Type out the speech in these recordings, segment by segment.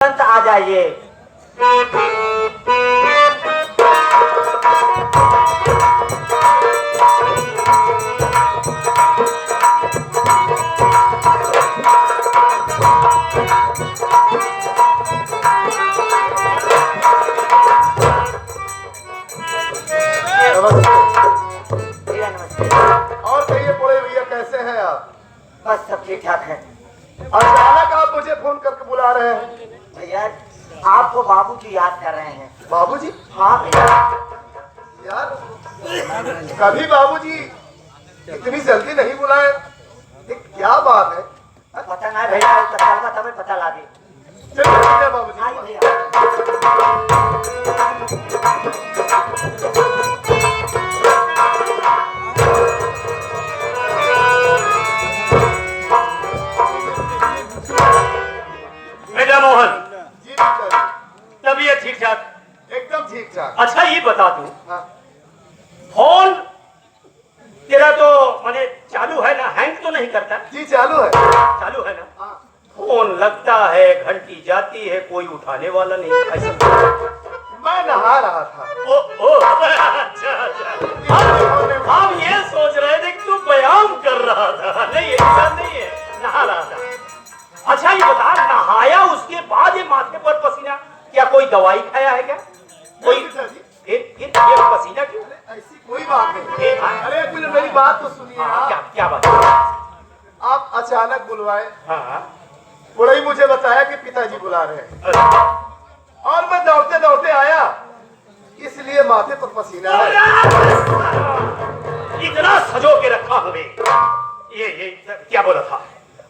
तुरंत आ जाइए। भैया नमस्ते। और कहिए बड़े भैया, कैसे हैं आप? बस सब ठीक ठाक है। अचानक आप मुझे फोन करके बुला रहे हैं। भैया आपको बाबूजी याद कर रहे हैं। बाबूजी? हाँ भैया। यार कभी बाबूजी इतनी जल्दी नहीं बुलाए, ये क्या बात है? पता नहीं भैया, तत्काल तभी पता लगे। चलिए ठीक है बाबूजी। हाँ भैया। बेटा मोहन, जी पिताजी, तबीयत ठीक ठाक? एकदम ठीक ठाक। अच्छा ये बता तू, हाँ। फोन तेरा तो माने चालू है ना, हैंग तो नहीं करता? जी चालू है। चालू है ना? हाँ। फोन लगता है, घंटी जाती है, कोई उठाने वाला नहीं। ऐसा मैं नहा रहा था। ओ अच्छा अच्छा। हम ये सोच रहे थे कि तू व्यायाम कर रहा था। नहीं, ये बात नहीं है, नहा रहा था। अच्छा ये बता, नहाया उसके बाद ये माथे पर पसीना, क्या कोई दवाई खाया है क्या? कोई पिताजी, ये पसीना क्यों? ऐसी कोई बात नहीं। ए, अरे कुछ मेरी बात तो सुनिए। हाँ, क्या आप क्या बात है? आप अचानक बुलवाए। हाँ, बड़ा ही मुझे बताया कि पिताजी बुला रहे हैं, अरे, और मैं दौड़ते दौड़ते आया, इसलिए माथे पर पसीना है। इतना सजो के रखा हमें। ये क्या बोला था?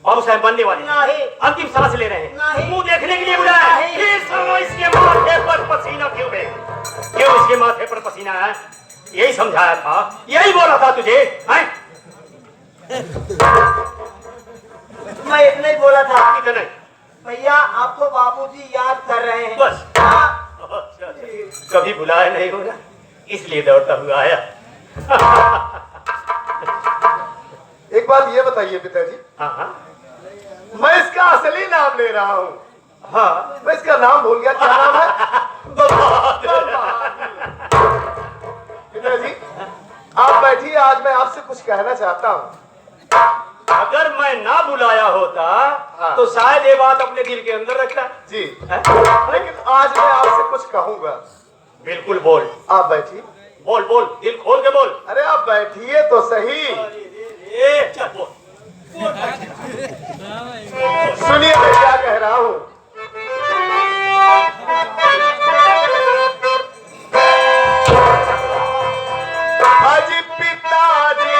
बाबू साहब बनने वाले नहीं। अंतिम सांस ले रहे हैं, नहीं। मुंह देखने के लिए बुलाया। नहीं। फिर सुनो, इसके माथे पर पसीना क्यों है? क्यों इसके माथे पर पसीना है? यही समझाया था, यही बोला था तुझे, हैं? मैं इतना ही बोला था। इतना ही? भैया आपको बाबूजी याद कर रहे हैं। बस। हाँ। अच्छा, कभी बुलाया नहीं होगा, इसलिए दौड़ता हुआ आया। एक बात ये बताइए पिताजी, हाँ हाँ मैं इसका असली नाम ले रहा हूँ। हाँ। मैं इसका नाम भूल गया, क्या नाम है? पिताजी आप बैठिए, आज मैं आपसे कुछ कहना चाहता हूँ। अगर मैं ना बुलाया होता हाँ। तो शायद ये बात अपने दिल के अंदर रखता। जी, है? लेकिन आज मैं आपसे कुछ कहूंगा। बिल्कुल बोल। आप बैठिए। बोल बोल, दिल खोल के बोल। अरे आप बैठिए तो सही। चल बोल। सुनिए मैं क्या कह रहा हूँ। आज पिताजी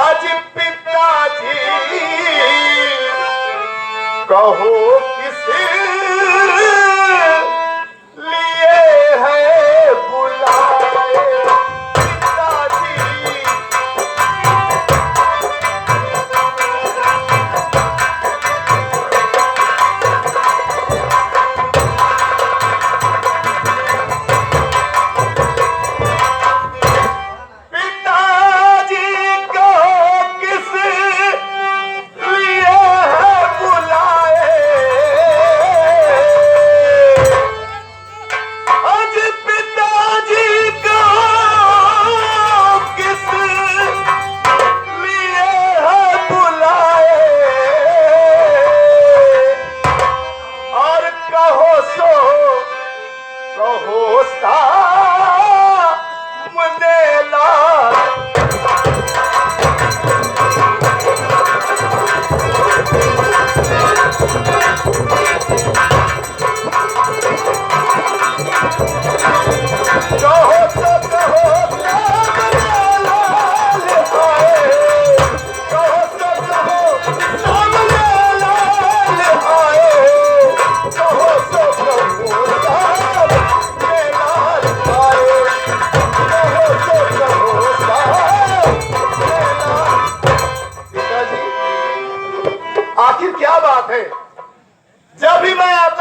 आज पिताजी कहो किस लिए है बुलाए पिताजी। पिताजी को किस लिए है बुलाए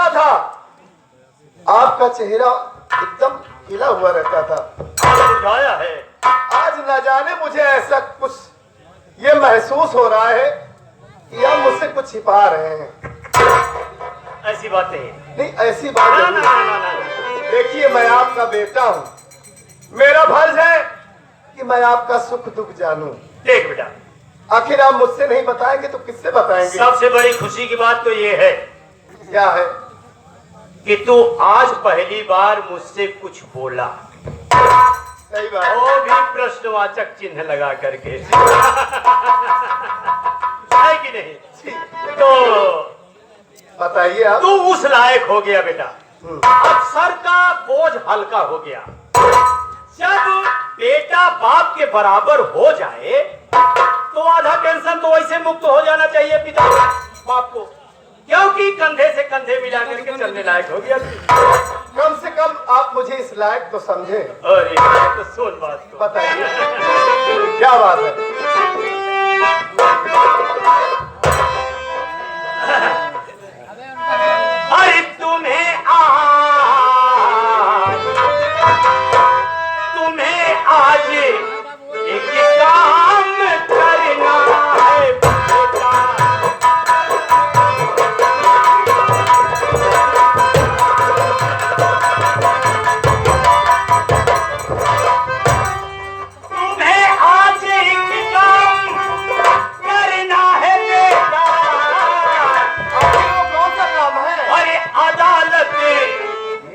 सुना था आपका चेहरा एकदम खिला हुआ रहता था। बुझाया है। आज न जाने मुझे ऐसा कुछ ये महसूस हो रहा है कि आप मुझसे कुछ छिपा रहे हैं। ऐसी बातें नहीं, ऐसी बात ना, नहीं। ना, ना, ना, ना। देखिए, मैं आपका बेटा हूं, मेरा फर्ज है कि मैं आपका सुख दुख जानूं। देख बेटा, आखिर आप मुझसे नहीं बताएंगे तो किससे बताएंगे? सबसे बड़ी खुशी की बात तो ये है क्या है? कि तू आज पहली बार मुझसे कुछ बोला, सही बात है। वो भी प्रश्नवाचक चिन्ह लगा करके। है कि नहीं? तो बताइए आप। तू उस लायक हो गया बेटा। अब सर का बोझ हल्का हो गया। जब बेटा बाप के बराबर हो जाए तो आधा टेंशन तो वैसे मुक्त हो जाना चाहिए पिता बाप को, क्योंकि कंधे से कंधे मिला करके चलने लायक हो गया। कम से कम आप मुझे इस लायक तो समझे। अरे तो सुन बात को। बताइए क्या बात है? अरे तुम्हें आज एक काम करना है बेटा। तुम्हें आज एक काम करना है बेटा। आखिर वो कौन सा काम है? अरे अदालत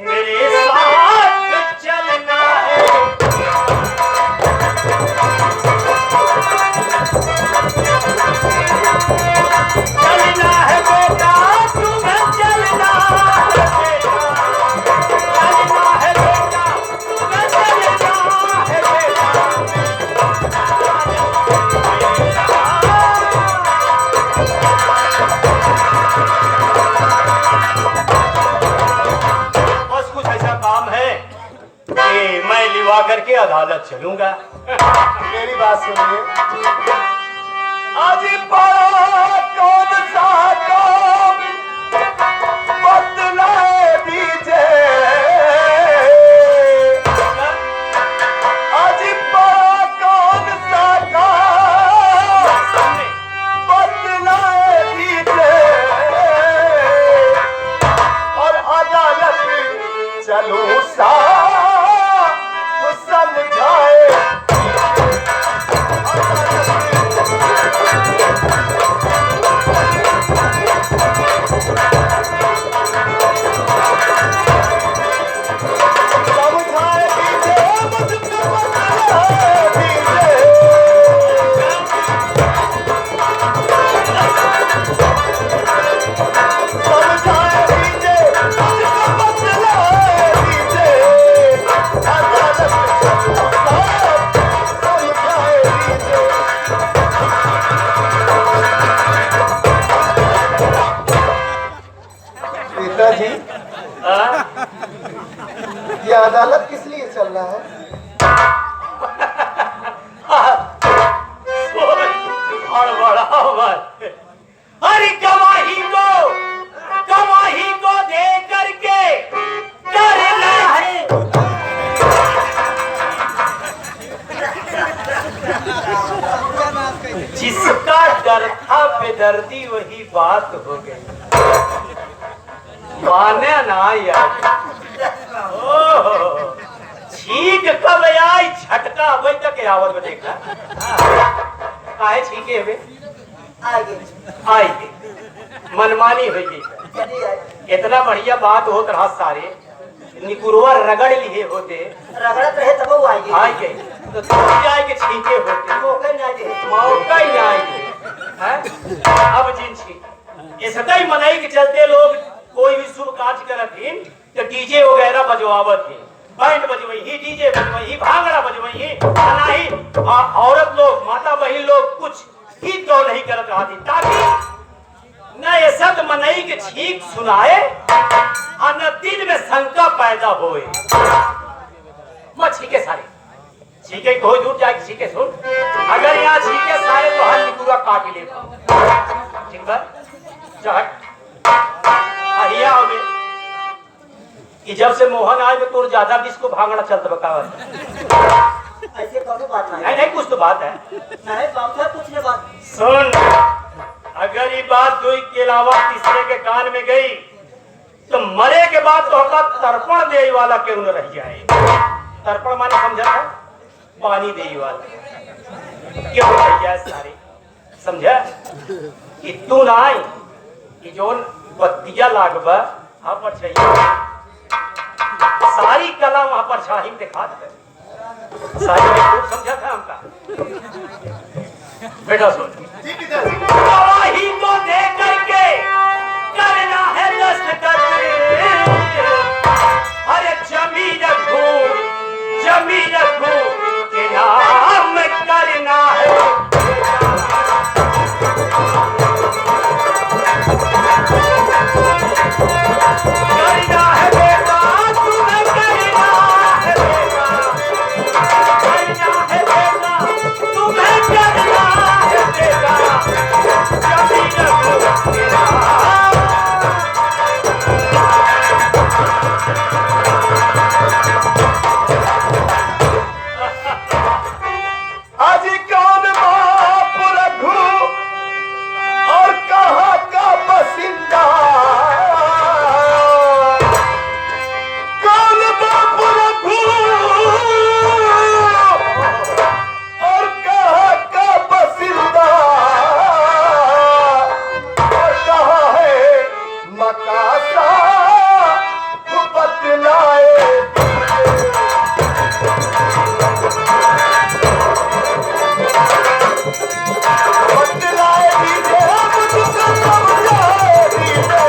मेरे साथ चलना है। चलना है बेटा, तुम्हें चलना है बेटा। चलना है बेटा, तुम्हें चलना है बेटा। बस कुछ ऐसा काम है कि मैं लिवा करके अदालत चलूंगा। मेरी बात सुनिए। आज बड़ा कौन सा काम बतला दीजिए। आज बड़ा कौन सा काम बतला दीजिए और अदालत चलो समझाए। समझाए दीजिए मुझको, बता दीजिए। समझाए दीजिए मुझको, बतला दीजिए। अदालत समझाए दीजिए। पिताजी, ये अदालत किस लिए चल रहा है? और बड़ा बात। अरे गवाही को दे करके करना है। जिसका डर था बेदर्दी वही बात हो गई। माने ना यार। ओह, छींक कब आई, झटका अभी तक आवत में देखा। काहे छींके हुए आगे आई गई, मनमानी हो गई। चलिए आगे। इतना बढ़िया बात होत रहा, सारे निकुरवा रगड़ लिए होते रगड़त रहे तब वो आएगी। आई गई तो तुम जाए के छींके होते, मौका ही ना दे। मौका ही ना आएगी। अब जिन छींक ये सदाई मनाई के चलते लोग कोई भी शुभ कार्य करत तो डीजे वगैरह बजवावत ही, बैंड बजवई ही, डीजे बजवई ही, भांगड़ा बजवई ही, नहीं औरत लोग माता बहन लोग कुछ गीत गौ नहीं करत रहा थी, ताकि न ये सद मनई के छींक सुनाए और न दिल में शंका पैदा होए। मत छीके सारे, छीके कोई दूर जाके छीके सुन। अगर यहाँ छीके सारे तो हर निकुरा काट ले। ठीक बा चढ़ अहिया हो गए। कि जब से मोहन आए तो तोर ज्यादा किसको भागना चलता बताओ। ऐसे कौन बात नहीं नहीं नहीं कुछ तो बात है। नहीं बात है, कुछ नहीं बात। सुन, अगर ये बात दुई के अलावा तीसरे के कान में गई तो मरे के बाद तो का तर्पण दे वाला क्यों न रह जाए। तर्पण माने समझा था, पानी दे वाला क्यों रह जाए सारे, समझा कि तू ना आई कि जो बत्तियां लागबा वहां पर चाहिए सारी कला वहां पर छाही दिखा दे सारी खूब समझा था हमका। बेटा सुन, जी पिताजी। गवाही तो दे करके करना है दस्तखत, अरे जमीन के नाम करना है। करना है बेटा, तुम्हें करना है बेटा, करना है बेटा, तुम्हें करना है बेटा, जमीन के नाम। आज कौन बाप रघु और कहाँ का बसिंदा, कौन बाप रघु और कहाँ का बसिंदा, और कहाँ है मकासा बतलाए। बतलाए दीजिए मुझको समझाए दीजिए।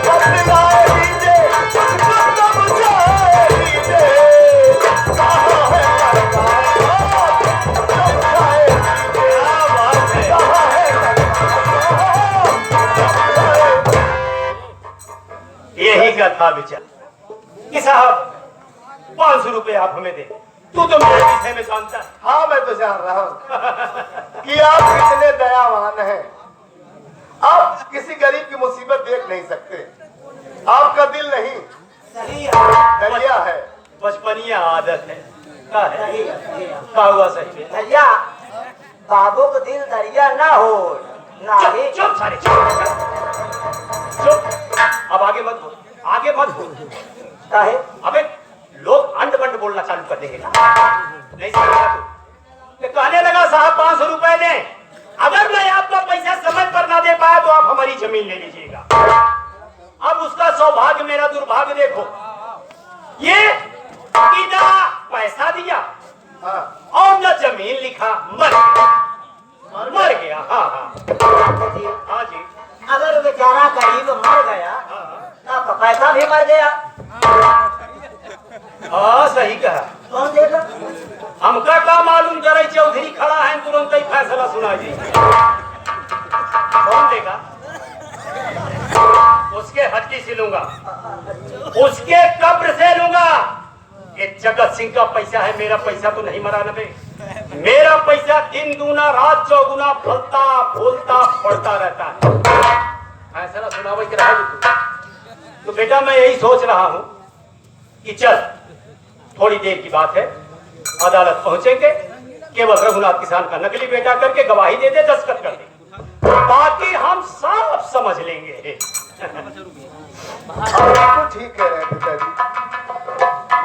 बतलाए दीजिए मुझको समझाए दीजिए। कहाँ है समझाए दीजिए। कहाँ है यही का था विचार कि साहब 500 रुपए आप हमें दे। तू तो मेरे विषय में जानता है। हाँ मैं तो जान रहा हूँ कि आप कितने दयावान हैं। आप किसी गरीब की मुसीबत देख नहीं सकते, आपका दिल नहीं सही है, दरिया है। बचपनिया आदत है। का है? सही है, सही है। का हुआ सही में? दरिया बाबू को दिल दरिया ना हो ना ही। चुप सारे चुप। अब आगे मत बोल, आगे मत बोल। काहे? अबे लोग अंड बंड बोलना चालू कर देंगे ना। नहीं समझा तू? मैं कहने लगा साहब 500 रुपए दें, अगर मैं आपका पैसा समय पर ना दे पाया तो आप हमारी जमीन ले लीजिएगा। अब उसका सौभाग्य मेरा दुर्भाग्य देखो, ये बिना पैसा दिया हाँ। और न जमीन लिखा, मर गया। हाँ हाँ जी। अगर बेचारा गरीब मर गया तो पैसा भी मर गया। हाँ सही कहा। कौन देगा? हमका का मालूम, जरा चौधरी खड़ा है तुरंत ही फैसला सुना जी। कौन देगा? उसके हड्डी से लूंगा, उसके कब्र से लूंगा। ये जगत सिंह का पैसा है, मेरा पैसा तो नहीं मरा नबे। मेरा पैसा दिन दूना रात चौगुना फलता फूलता पड़ता रहता है। फैसला सुनावे के रहा तो बेटा मैं यही सोच रहा हूं कि चल थोड़ी देर की बात है, अदालत पहुंचेंगे, केवल रघुनाथ किसान का नकली बेटा करके गवाही दे दे, दस्तखत कर दे, बाकी हम सब समझ लेंगे। आप बिल्कुल ठीक कह रहे हैं पिताजी,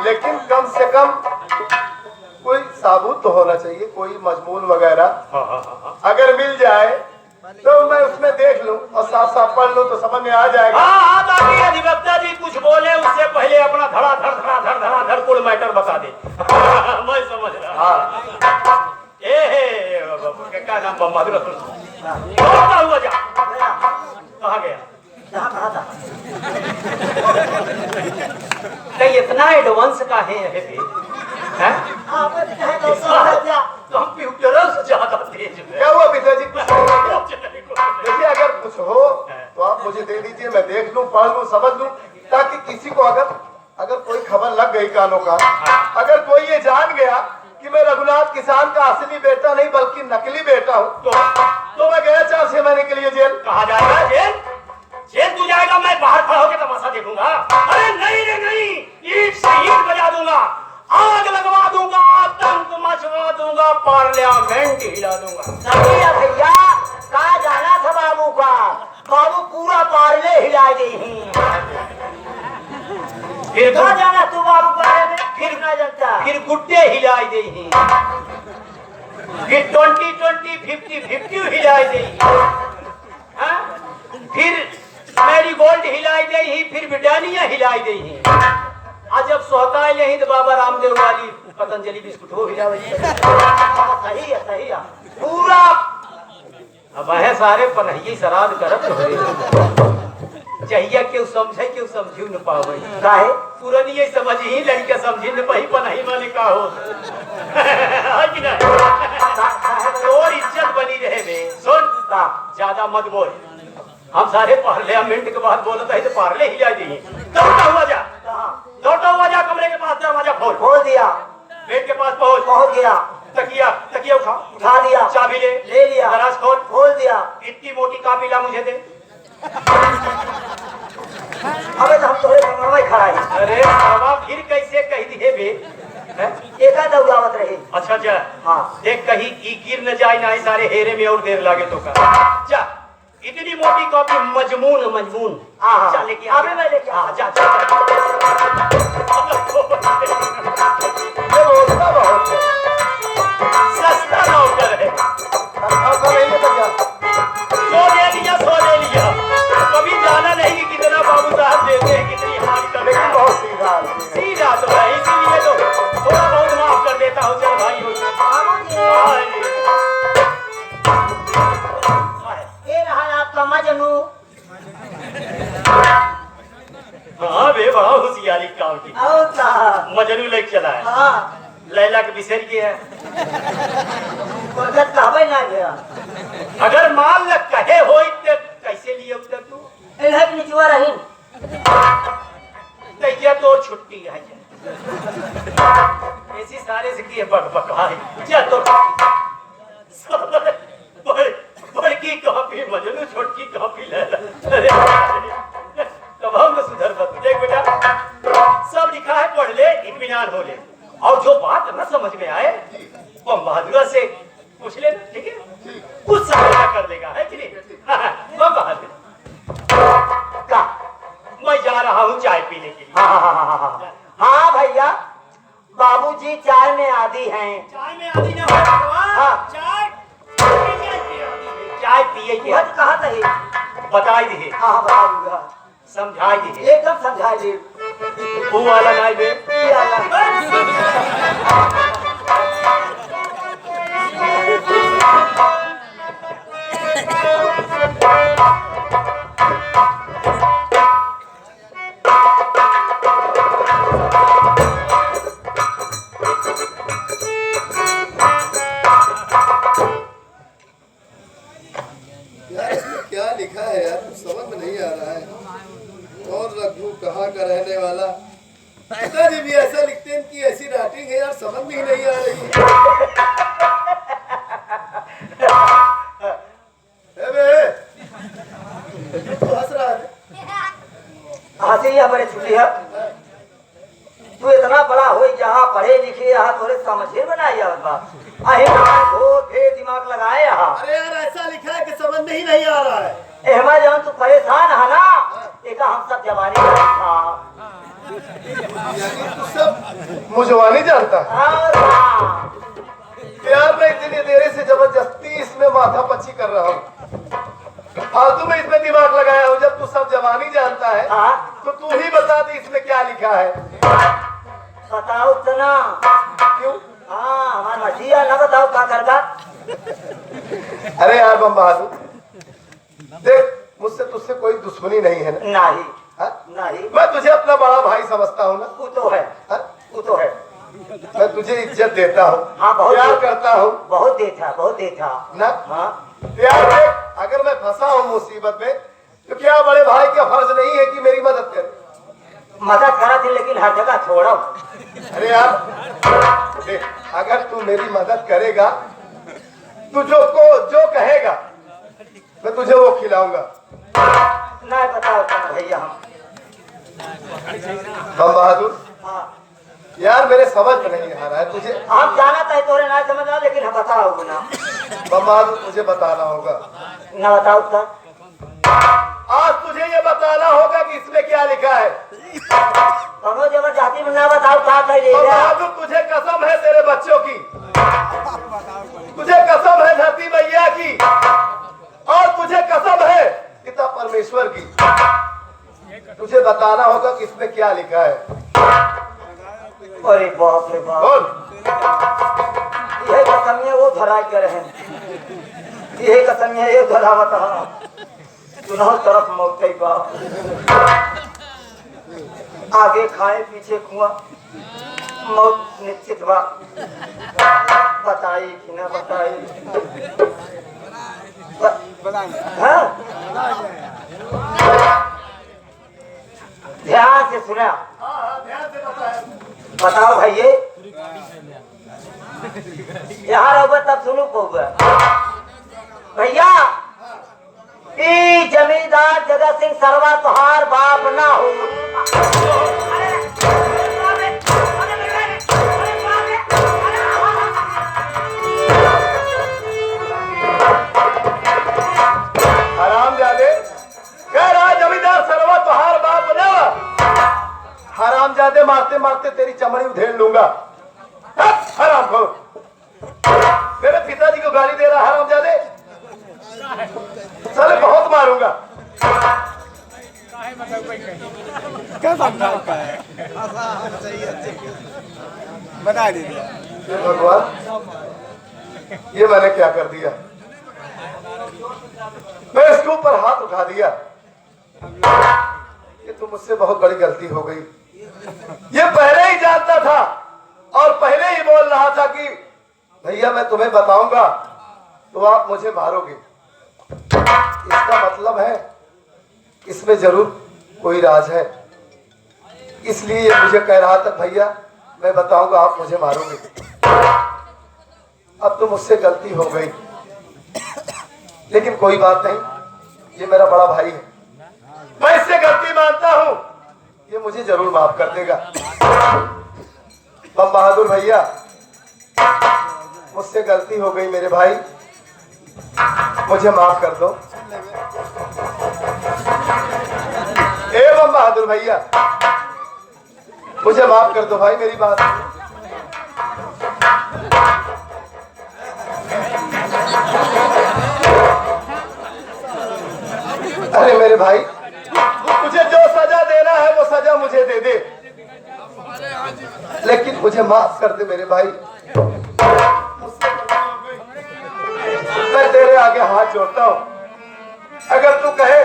लेकिन कम से कम कोई साबुत तो होना चाहिए, कोई मजमून वगैरह अगर मिल जाए तो मैं उसमें देख लूं और साफ साफ पढ़ लूं तो समझ में आ जाएगा। हाँ बाकी अधिवक्ता जी कुछ बोले उससे पहले अपना धड़ाधड़ कुल मैटर बता दे। मैं समझ रहा। हाँ। क्या नाम क्या हुआ जा कहाँ गया? जहाँ कहा था कहीं इतना एडवांस का है कंप्यूटर से ज्यादा तेज है। क्या हुआ पिताजी? कुछ नहीं हुआ क्या? देखिए अगर कुछ हो तो आप मुझे दे दीजिए, मैं देख लूं, पढ़ लूं, समझ लूं, ताकि किसी को अगर कोई खबर लग गई कानों का, अगर कोई ये जान गया कि मैं रघुनाथ किसान का असली बेटा नहीं बल्कि नकली बेटा हूं, तो तो मैं गया 4-6 महीने के लिए जेल। कहा जाएगा जेल? जेल तू जाएगा, मैं बाहर खड़ा होकर तमाशा देखूंगा? अरे नहीं रे नहीं, ईट से ईट बजा दूंगा, आग लगवा दूंगा, आतंक मचवा दूंगा, पार्लियामेंट हिला दूंगा। सही है भैया, कहा जाना था बाबू का, बाबू पूरा पार्ले हिला दी। फिर कहा जाना तू बाबू बारे में, फिर ना जानता। फिर गुड्डे हिलाई दे, फिर 20-20, 50-50 हिलाई दे, फिर मेरी गोल्ड हिलाई दे, फिर ब्रिटानिया हिलाई दे। आज जब सोहता नहीं तो बाबा रामदेव वाली पतंजलि बिस्कुट हो हिला। सही है, सही है पूरा। अब है सारे पनहिए श्राद्ध करत चाहिए, क्यों समझे क्यों समझू न पावे। काहे पुरानी ये समझ ही लड़के समझी न पही पनही माने का हो। है कि नहीं? और इज्जत बनी रहे बे। सुन ज्यादा मत बोल, हम सारे पार्लियामेंट के बाद बोलता है तो पार्ले ही जाए दी। दौड़ता हुआ जा, दौड़ता हुआ जा, कमरे के पास दरवाजा खोल। खोल दिया। बेड के पास पहुंच गया। तकिया उठा लिया। चाबी ले लिया। दराज खोल दिया। इतनी मोटी कापी ला मुझे दे। अबे तो हम तोरे कमरे में खड़ा है। अरे बाबा फिर कैसे कह दिए बे? एका दौड़ावत रही। अच्छा जा, हाँ देख कहीं ई गिर न जाए ना, सारे हेरे में और देर लागे तो का। जा इतनी मोटी कॉपी मजमून चा लेके अबे मैं लेके जा जा जा। ये रोजगा बहुत है। सस्ता नौकर है। आपका नहीं है तो क्या? सो ले लिया, कभी जाना नहीं कि कितना बाबू साहब देते हैं, कितनी हाथ कर। लेकिन बहुत सीधा आदमी है। सीधा तो है, इसीलिए तो थोड़ा बहुत माफ कर देता हूँ। चल भाई ये रहा आपका मजनू। हाँ बे, बड़ा होशियारी काम की। मजनू लेके चला है। हाँ लैला के बिसर गया है। ना गया। अगर मान ल कहे हो तो कैसे लिए उत्तर तू? इधर निचवा रही। क्या तो छुट्टी है ऐसी सारे से किए बकबकाई। क्या तो बड़की कॉपी मजनू, छोटकी कॉपी लैला। अरे कब हम सुधर बत। देख बेटा, सब लिखा है, पढ़ ले, इत्मीनान हो ले, और जो बात न समझ में आए वो बहादुर से पूछ ले, ठीक है? कुछ समझा कर देगा, है कि नहीं? वो बहादुर का मैं जा रहा हूँ चाय पीने के लिए। हाँ भैया, बाबूजी चाय में आदी हैं। चाय में आदी ना हो। हाँ। चाय पिए के कहा था बताई दी। हाँ बता दूंगा। समझाई दी। एकदम समझाई दी। वो वाला नहीं बे। क्या लिखा है यार, कुछ समझ में नहीं आ रहा है। और रघु कहाँ का रहने वाला? पिताजी भी ऐसा लिखते हैं कि ऐसी राइटिंग है यार, समझ में ही नहीं आ रही। हंस रहा है। हंसी है बड़े छुट्टी है। तू इतना बड़ा हो, जहाँ पढ़े लिखे, यहाँ थोड़े समझे बनाई दिमाग लगाए यहाँ। अरे यार ऐसा लिखा है कि समझ में ही नहीं आ रहा है। एहमा जब तू परेशान है ना, एक हम सब जवानी तू सब मुझवानी जानता है यार। मैं इतनी देर से जबरदस्ती इसमें माथा पच्ची कर रहा हूँ, फालतू में इसमें दिमाग लगाया हूँ। जब तू सब जवानी जानता है तो तू ही बता दे इसमें क्या लिखा है। बताओ तना। क्यों? हाँ हमारा मर्जी है ना, बताओ क्या करता। अरे यार बम बहादुर, देख मुझसे तुझसे कोई दुश्मनी नहीं है ना? नहीं हा? नहीं। मैं तुझे अपना बड़ा भाई समझता हूँ ना। वो तो है, वो तो है। मैं तुझे इज्जत देता हूँ। हाँ बहुत प्यार करता हूँ। बहुत देता ना। हाँ प्यार देख, अगर मैं फंसा हूँ मुसीबत में तो क्या बड़े भाई का फर्ज नहीं है कि मेरी मदद करे? मदद करा थी, लेकिन हर जगह छोड़ो। अरे यार देख, अगर तू मेरी मदद करेगा, तू जो कहेगा मैं तुझे वो खिलाऊंगा। नहीं बताओ तुम भैया हम। बम बहादुर हाँ यार मेरे समझ में नहीं आ रहा है तुझे। हम जाना था तोरे ना समझ आ, लेकिन हम बताओ ना। बम बहादुर तुझे बताना होगा। ना बताओ सर। आज तुझे ये बताना होगा कि इसमें क्या लिखा है। कहो जबरदस्ती में ना बताओ क्या कह रही बम है। बहादुर तुझे कसम है तेरे बच्चों की, तुझे कसम है धरती मैया की, और तुझे कसम है पिता परमेश्वर की। तुझे बताना होगा कि इसमें क्या लिखा है। अरे बाप रे बाप, बोल। यही कसम है वो धरा के रहे, यही कसम है ये धरा बता सुनाओ तरफ मौत बाप। आगे खाए पीछे कुआं, मौत निश्चित बा। बताई कि ना बताई? हाँ? ध्यान से सुना। बताओ भैया, यहाँ रहोगे तब सुनो पौगे भैया। जमींदार जगत सिंह सरवा तुहार बाप ना हो। हरामजादे कह रहा जमींदार सरवा तुहार बाप ना। हरामजादे मारते मारते तेरी चमड़ी उधेड़ लूंगा। हराम खोर, मेरे पिताजी को गाली दे रहा हरामजादे। साले बहुत मारूंगा। बता दीजिए भगवान, ये मैंने क्या कर दिया? मैं इसके ऊपर हाथ उठा दिया। ये तो मुझसे बहुत बड़ी गलती हो गई। ये पहले ही जानता था और पहले ही बोल रहा था कि भैया मैं तुम्हें बताऊंगा तो आप मुझे मारोगे। इसका मतलब है इसमें जरूर कोई राज है, इसलिए ये मुझे कह रहा था भैया मैं बताऊंगा आप मुझे मारोगे। अब तो मुझसे गलती हो गई, लेकिन कोई बात नहीं, ये मेरा बड़ा भाई है, मैं इससे गलती मानता हूं, ये मुझे जरूर माफ कर देगा। बम बहादुर भैया मुझसे गलती हो गई मेरे भाई, मुझे माफ कर दो। ए बम बहादुर भैया मुझे माफ कर दो भाई, मेरी बात। अरे मेरे भाई मुझे जो सजा देना है वो सजा मुझे दे दे, लेकिन मुझे माफ कर दे मेरे भाई। मैं तेरे आगे हाथ जोड़ता हूँ, अगर तू कहे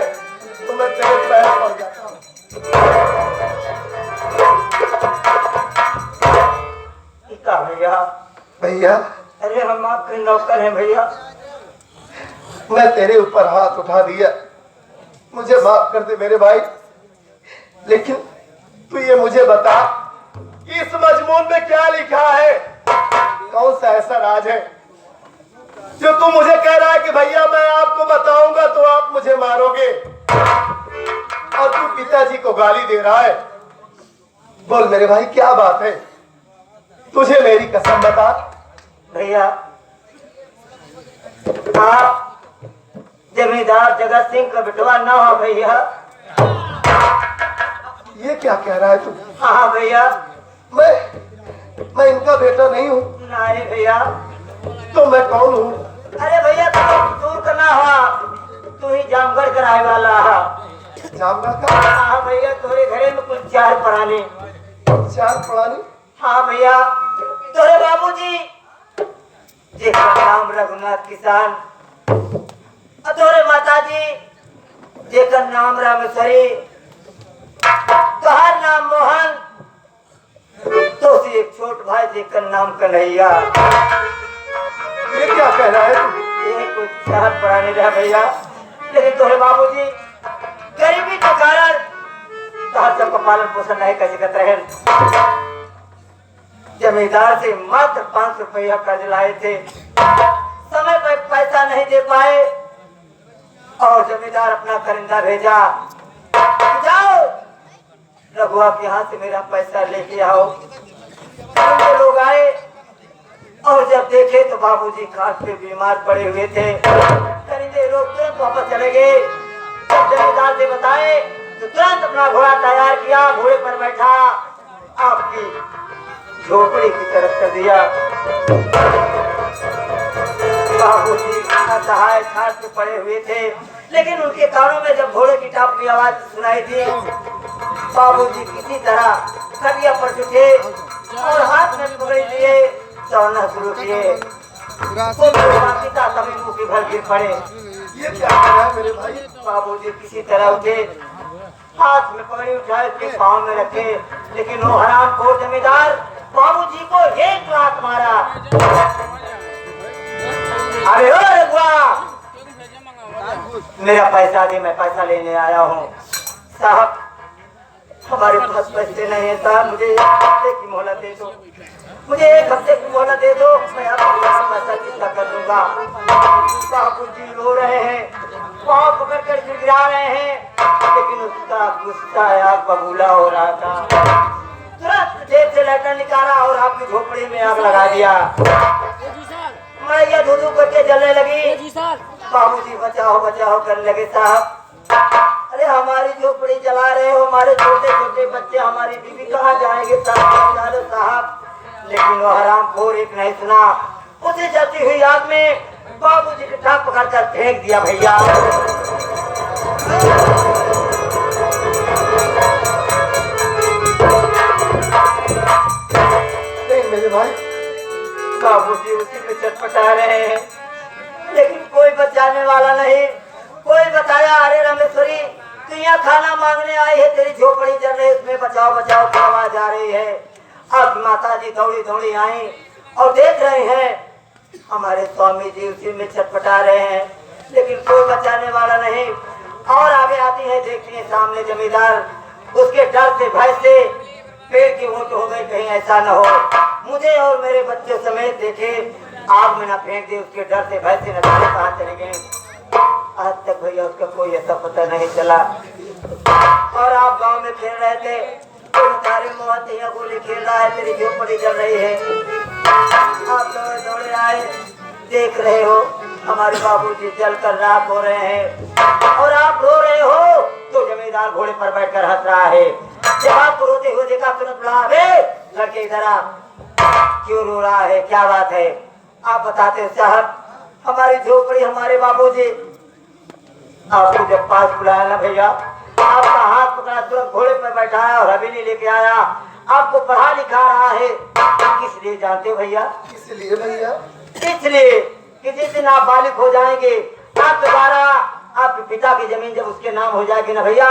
तो मैं तेरे पैर पड़ जाता हूँ। भैया भैया अरे हम आपके नौकर हैं भैया। मैं तेरे ऊपर हाथ उठा दिया, मुझे माफ कर दे मेरे भाई, लेकिन तू ये मुझे बता कि इस मजमून में क्या लिखा है? कौन सा ऐसा राज है जो तू मुझे कह रहा है कि भैया मैं आपको बताऊंगा तो आप मुझे मारोगे, और तू पिताजी को गाली दे रहा है? बोल मेरे भाई क्या बात है, तुझे मेरी कसम बता। भैया आप जमींदार जगत सिंह का बिटवा ना हो भैया। ये क्या कह रहा है तू? हाँ भैया मैं इनका बेटा नहीं हूँ। नहीं भैया। तो मैं कौन हूँ? अरे भैया तुम दूर करना हुआ, तू ही जामगढ़ कराए वाला है। जामगढ़ का? हाँ भैया तोरे घरे में कुछ चार पढ़ाने। चार पढ़ाने? हाँ भैया तोरे बाबूजी जिसका नाम रघुनाथ किसान, तोरे माताजी जेकर नाम रामेश्वरी, तुहार नाम मोहन, तो से एक छोट भाई जेकर नाम कन्हैया। ये क्या कह रहा है तू? ये कुछ चार पढ़ाने रहा भैया, लेकिन तोरे बाबूजी गरीबी के कारण तुहार सबका पालन पोषण नहीं कर सकते रहे। जमींदार से मात्र 5 रुपया कर्ज लाए थे, समय पर पैसा नहीं दे पाए और जमींदार अपना करिंदा भेजा, जाओ रघुआ के यहाँ से मेरा पैसा लेके आओ। लोग आए और जब देखे तो बाबूजी खाट पे बीमार पड़े हुए थे। करिंदे लोग तुरंत वापस चले गए। जब जमींदार से बताए तो तुरंत अपना घोड़ा तैयार किया, घोड़े पर बैठा आपकी झोपड़ी की तरफ कर दिया। बाबूजी असहाय खाट पे पड़े हुए थे, लेकिन उनके कानों में जब घोड़े की टाप की आवाज सुनाई दी, बाबूजी किसी तरह खटिया पर उठे और हाथ में पकड़ लिए, दौड़ना शुरू किए। पिता तभी मुंह की भर गिर पड़े। ये क्या करा मेरे भाई? बाबूजी किसी तरह उठे, हाथ में पकड़ी उठाए उसके पाँव में रखे, लेकिन वो हरामखोर जमींदार बाबूजी को एक लात मारा। अरे ओ रघुआ, मेरा पैसा दे, मैं पैसा लेने आया हूँ। साहब हमारे पास पैसे नहीं है साहब, मुझे 1 हफ्ते की मोहलत दे दो, मुझे 1 हफ्ते की मोहलत दे दो, मैं आपको पैसा चुकता कर दूंगा। बाबूजी रो रहे हैं, पाँव पकड़ कर गिरा रहे हैं, लेकिन उसका गुस्सा आग बबूला हो रहा था। तुरंत जेब से लैटर निकाला और आपकी झोपड़ी में आग लगा दिया। मैया धुधु करके जलने लगी। बाबूजी बचाओ बचाओ करने लगे। साहब अरे हमारी झोपड़ी जला रहे हो, हमारे छोटे छोटे बच्चे, हमारी बीवी कहाँ जाएंगे साहब। लेकिन वो हरामखोर एक नहीं सुना, उसे जलती हुई आग में बाबूजी की टांग पकड़कर फेंक दिया। भैया नहीं मेरे भाई, बाबूजी उसी में चटपटा रहे हैं, लेकिन कोई बचाने वाला नहीं। कोई बताया, अरे रमेश्वरी तू यहाँ खाना मांगने आई है, तेरी झोपड़ी जल रही है, उसमें बचाओ बचाओ की आवाज आ रही है। अब माता जी दौड़ी दौड़ी आई और देख रहे हैं हमारे स्वामी जी उसी में छटपटा रहे हैं, लेकिन कोई बचाने वाला नहीं। और आगे आती है, देखती है सामने जमींदार, उसके डर से भय से पेड़ की ऊँट हो गई, कहीं ऐसा न हो मुझे और मेरे बच्चों समेत देखे आग में न फेंक दे। उसके डर से भय से न जाने कहाँ चले गए। आज तक भैया उसका कोई ऐसा पता नहीं चला। और आप गांव में खेल रहे थे, तो सारे मोहतिया गोली खेल रहा है, तेरी झोपड़ी जल रही है। आप दौड़े दौड़े आए, देख रहे हो हमारे बाबूजी जल कर राख हो रहे हैं और आप रो रहे हो। तो जमींदार घोड़े पर बैठकर हंस रहा है। जब आपको रोते हुए देखा तुरंत बुला, लड़के इधर आ, क्यों रो रहा है, क्या बात है? आप बताते हो साहब, हमारी झोपड़ी, हमारे बाबूजी। आपको जब पास बुलाया ना भैया, आपका हाथ पकड़ा, तुरंत घोड़े पर बैठाया और हवेली लेके आया, आपको पढ़ा लिखा रहा है। किस लिए जानते हो भैया? इसलिए भैया, इसलिए कि जिस दिन आप बालिग हो जाएंगे, आप दोबारा आपके पिता की जमीन जब उसके नाम हो जाएगी ना भैया,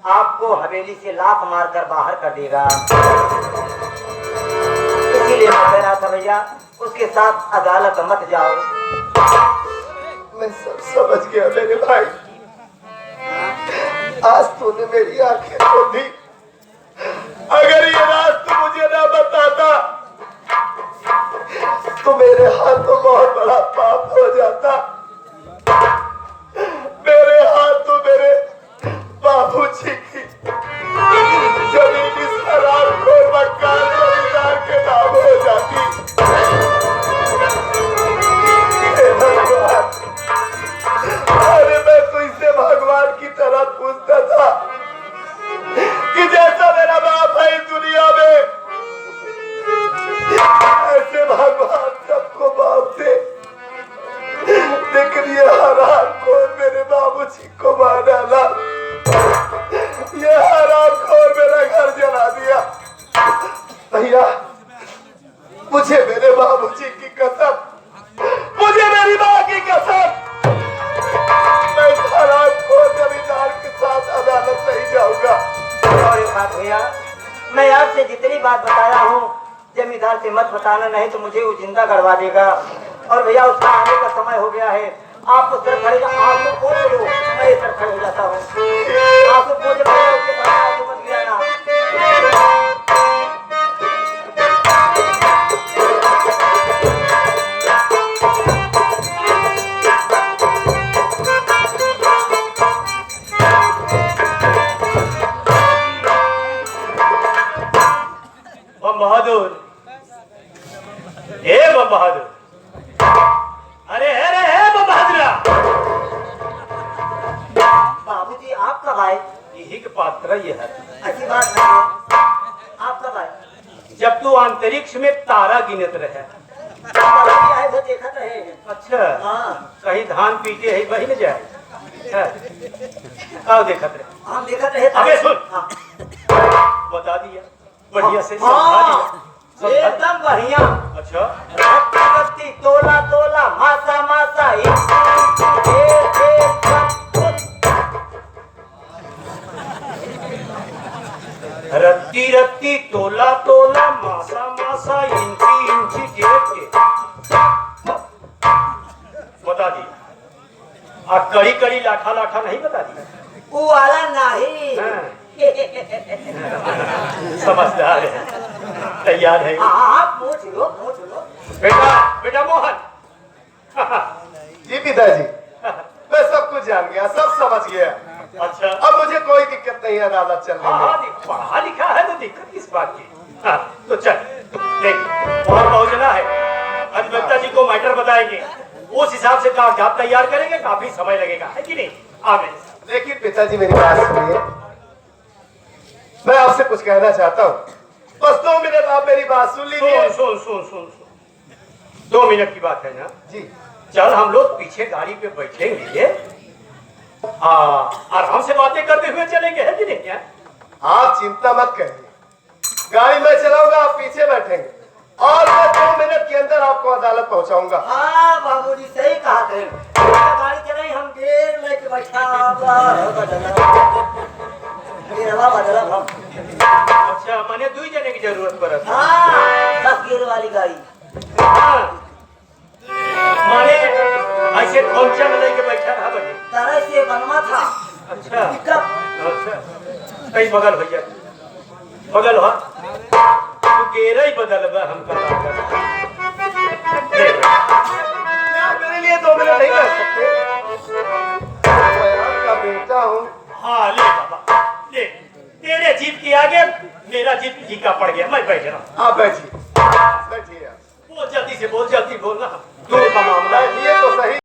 आपको हवेली से लात मारकर बाहर कर देगा। इसीलिए मैं कह रहा था भैया, उसके साथ अदालत मत जाओ। मैं सब समझ गया मेरे भाई। आज तूने मेरी आंखें खोल दी। अगर ये राज तू मुझे ना बताता तो मेरे हाथों बहुत बड़ा पाप हो जाता। मेरे हाथ तो मेरे बाबूजी की जमीन इस हरामखोर मक्कार जमींदार के नाम हो जाती। अरे मैं तुझसे भगवान की तरह पूछता था कि जैसा मेरा बाप है इस दुनिया में, ऐसे भगवान सबको बाप दे। लेकिन ये हरामखोर मेरे बाबूजी को मार डाला, ये हरामखोर मेरा घर जला दिया। भैया मुझे मेरे बाबूजी की कसम, मुझे मेरी माँ की कसम, मैं इस हरामखोर जमींदार के साथ अदालत नहीं जाऊंगा। और एक बात भैया, मैं आपसे जितनी बात बताया हूँ, जमींदार से मत बताना, नहीं तो मुझे वो जिंदा करवा देगा। और भैया उसका आने का समय हो गया है, आपको सर खड़े आपको पोछ लो, मैं सर खड़े हो जाता हूँ। आपको पोछ उसके साथ मत गिराना। आए? यही के पात्र ये है। ऐसी बात नहीं है। आप कब आए? जब तू अंतरिक्ष में तारा गिनत रहे। आप अभी आए तो देखा रहे हैं। अच्छा, हाँ, कहीं धान पीटे है वही न जाए। आओ देखत रहे। हम देखा रहे थे। अबे सुन। हाँ, बता दिया बढ़िया से समझा हाँ, दिया। एकदम बढ़िया। अच्छा, रत्ती रत्ती, तोला तोला, मासा मासा, एक रत्ती रत्ती, तोला तोला, मासा मासा, इंची इंची, टेप टेप। बता दिया। और कड़ी कड़ी, लाठा लाठा नहीं बता दिया। वो वाला नहीं। हाँ। समझदार है, तैयार है। आप पूछ लो, पूछ लो। बेटा बेटा मोहन। जी पिताजी, मैं सब कुछ जान गया, सब समझ गया। अच्छा, अब मुझे कोई दिक्कत नहीं है अदालत चलने हाँ में। हाँ, पढ़ा लिखा है तो दिक्कत किस बात की। हाँ, तो चल देख, वहाँ पहुँचना है। अधिवक्ता जी को मैटर बताएंगे, उस हिसाब से कागजात तैयार करेंगे। काफी समय लगेगा, है कि नहीं? आगे। लेकिन पिताजी मेरी बात सुनिए, मैं आपसे कुछ कहना चाहता हूँ। बस 2 मिनट आप मेरी बात सुन लीजिए। सुन सुन सुन सुन सुन। 2 मिनट की बात है ना? जी, चल हम लोग पीछे गाड़ी पे बैठेंगे, आराम से बातें करते हुए चलेंगे, है कि नहीं? क्या आप चिंता मत करिए, गाड़ी मैं चलाऊंगा, आप पीछे बैठेंगे और मैं 2 मिनट के अंदर आपको अदालत पहुंचाऊंगा। हाँ बाबूजी, सही कहा थे। गाड़ी चलाई, हम गेर लेके बैठा बदला हम। अच्छा, मैंने 2 जने की जरूरत पड़ा था। हाँ, 10 गेर वाली गाड़ी। हाँ, माने ऐसे खोलचन लेके बैठा रहा बने। तरह से बनवा था। अच्छा पिकअप। अच्छा, कहीं बगल भैया, बगल हो तू गेरा ही बदल बा हमका आप मेरे लिए 2 मिनट नहीं कर सकते? मैं आपका बेटा हूँ। हाँ ले बाबा ले, तेरे जीप के आगे मेरा जीप फीका पड़ गया, मैं बैठ रहा हूँ। आप बैठिए, बैठिए आप। बोल जल्दी से बोल, जल्दी बोलना, दूर का मामला है। बैठिए तो सही।